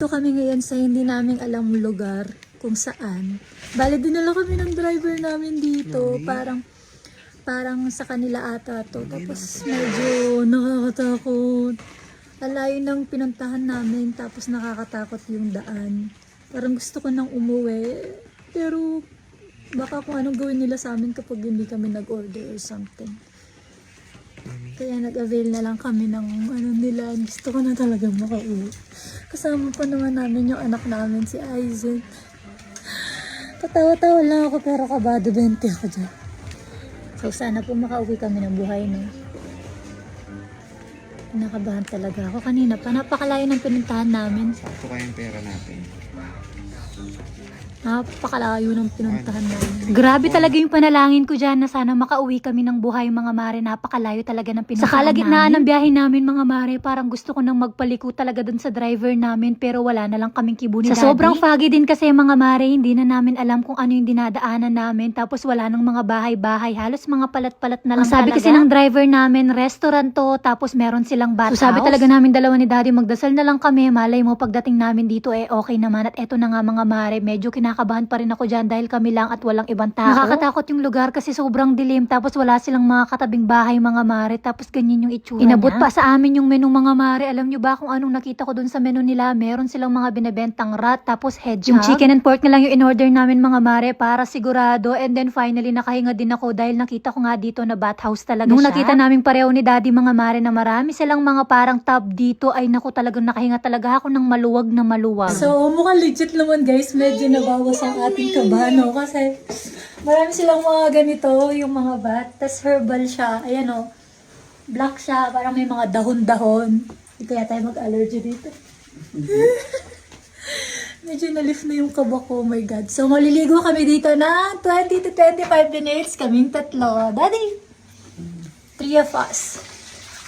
Ito kami ngayon sa hindi namin alam lugar kung saan. Bale, dinala kami ng driver namin dito. Parang sa kanila ata to. Tapos medyo nakakatakot. Alayo ng pinuntahan namin. Tapos nakakatakot yung daan. Parang gusto ko nang umuwi. Pero baka kung anong gawin nila sa amin kapag hindi kami nag-order or something. Kaya nag-avail na lang kami ng ano nila. Gusto ko na talaga makauwi. Kasama pa naman namin yung anak namin, si Aizen. Tatawa-tawa lang ako pero kabado 20 ako dyan. So sana po makauwi kami ng buhay na. Nakabahan talaga ako kanina pa. Napakalayo ng pinuntahan namin. Sakto kayong pera natin. Napakalayo ng pinuntahan namin. Grabe talaga yung panalangin ko dyan na sana makauwi kami ng buhay mga mare. Napakalayo talaga ng pinuntahan namin. Sa kalagitnaan ng biyahe namin mga mare, parang gusto ko nang magpaliko talaga dun sa driver namin pero wala na lang kaming kibo ni Daddy. Sa sobrang foggy din kasi mga mare, hindi na namin alam kung ano yung dinadaanan namin. Tapos wala nang mga bahay-bahay. Halos mga palat-palat na lang talaga. Sabi kasi ng driver namin, restaurant to, tapos meron silang bath house. So sabi talaga namin dalawa ni Daddy, magdasal na lang kami. Malay mo pagdating namin dito okay naman. At eto na nga mga mare, medyo kinakabahan pa rin ako dyan dahil kami lang at walang ibang tao. Nakakatakot yung lugar kasi sobrang dilim tapos wala silang mga katabing bahay mga mare tapos ganyan yung itsura Inabot pa sa amin yung menu mga mare. Alam nyo ba kung anong nakita ko dun sa menu nila? Meron silang mga binebentang rat tapos hedgehog. Yung chicken and pork na lang yung in-order namin mga mare para sigurado, and then finally nakahinga din ako dahil nakita ko nga dito na bathhouse talaga Nung nakita namin pareho ni Daddy mga mare na marami silang mga parang tub dito, ay naku talagang nakahinga talaga ako ng maluwag na maluwag. So mukhang legit naman guys, medyo nabawas ang ating kaba, no? Kasi marami silang mga ganito, yung mga bat. Tas herbal siya. Ayan, o. Black siya. Parang may mga dahon-dahon. Hindi kaya tayo mag-allergy dito. Medyo na-lift na yung kaba ko. Oh my God. So, maliligo kami dito na 20 to 25 minutes. Kaming tatlo. Daddy! 3 of us.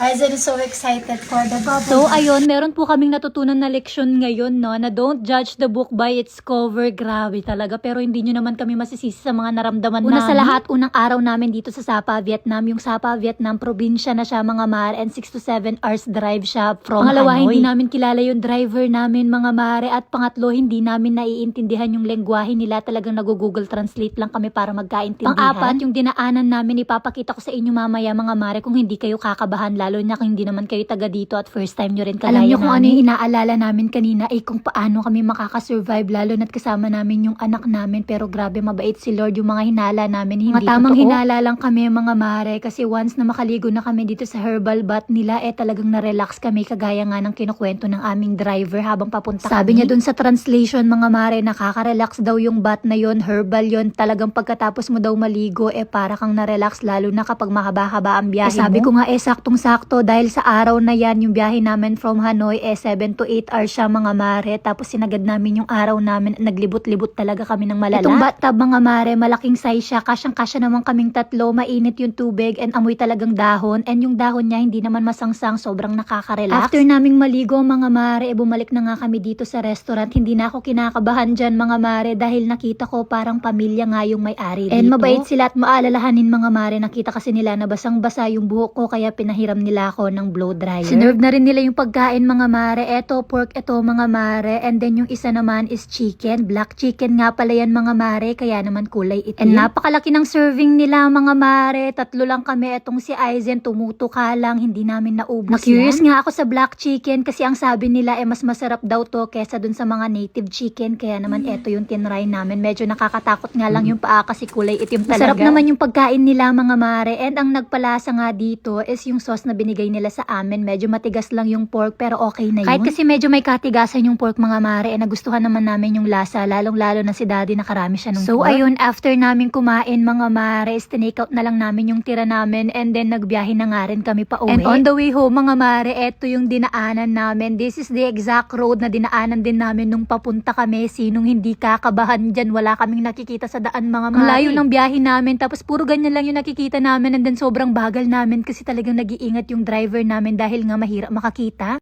Aizen is so excited for the bubble. So, ayun, meron po kaming natutunan na leksyon ngayon, no, na don't judge the book by its cover. Grabe talaga. Pero hindi nyo naman kami masisisi sa mga naramdaman namin. Una sa lahat, unang araw namin dito sa Sapa, Vietnam. Yung Sapa, Vietnam, probinsya na siya, mga mare, and 6 to 7 hours drive siya from Pangalawa, Hanoi. Hindi namin kilala yung driver namin, mga mare. At pangatlo, hindi namin naiintindihan yung lengguwahe nila. Talagang nag-Google Translate lang kami para magkaintindihan. Pang-apat, yung dinaanan namin, ipapakita ko sa inyo mamaya, mga mare, kung hindi kayo kakabahan, lalo na kung hindi naman kayo taga dito at first time nyo rin kagaya namin. Alam nyo kung ano yung inaalala namin kanina ay kung paano kami makakasurvive, lalo na't kasama namin yung anak namin. Pero grabe mabait si Lord, yung mga hinala namin hindi mga tamang totoo. Hinala lang kami mga mare, kasi once na makaligo na kami dito sa herbal bath nila, talagang na-relax kami kagaya nga ng kinukwento ng aming driver habang papunta Sabi niya dun sa translation mga mare, nakaka-relax daw yung bath na yon, herbal yon. Talagang pagkatapos mo daw maligo para kang na-relax, lalo na kapag mahaba-haba ang biyahe mo. Sabi ko nga saktong-sakto dahil sa araw na yan, yung biyahe namin from Hanoi 7 to 8 hours siya mga mare. Tapos sinagad namin yung araw namin, naglibot-libot talaga kami ng malala. Itong bathtub mga mare, malaking size siya, kasyang-kasya naman kaming tatlo, mainit yung tubig and amoy talagang dahon, and yung dahon niya hindi naman masangsang, sobrang nakaka-relax. After naming maligo mga mare, bumalik na nga kami dito sa restaurant. Hindi na ako kinakabahan dyan mga mare dahil nakita ko parang pamilya nga yung may-ari dito. And mabait sila at maalalahanin mga mare, nakita kasi nila na basang-basa yung buhok ko kaya pinahiram nila ako ng blow dryer. Sinerve na rin nila yung pagkain mga mare. Eto pork, eto mga mare, and then yung isa naman is chicken, black chicken nga pala yan mga mare, kaya naman kulay itim. And napakalaki ng serving nila mga mare. Tatlo lang kami, etong si Aizen tumutuka lang, hindi namin naubos. Na-curious nga ako sa black chicken kasi ang sabi nila mas masarap daw to kesa dun sa mga native chicken, kaya naman eto yung tinry namin. Medyo nakakatakot nga lang yung paa kasi kulay itim talaga. Masarap naman yung pagkain nila mga mare, and ang nagpalasa nga dito is yung sauce na binigay nila sa amin. Medyo matigas lang yung pork pero okay na yun. Kahit kasi medyo may katigasan yung pork mga mare, nagustuhan naman namin yung lasa, lalong-lalo na si Daddy nakarami siya ng pork. So ayun, after namin kumain mga mare, tinake out na lang namin yung tira namin, and then nagbiyahe na nga rin kami pa uwi. And on the way home mga mare, eto yung dinaanan namin. This is the exact road na dinaanan din namin nung papunta kami. Sinong hindi kakabahan dyan? Wala kaming nakikita sa daan mga mare. Ang layo ng biyahe namin, tapos puro ganyan lang yung nakikita namin, and then sobrang bagal namin kasi talagang nag-iingat yung driver namin dahil nga mahirap makakita.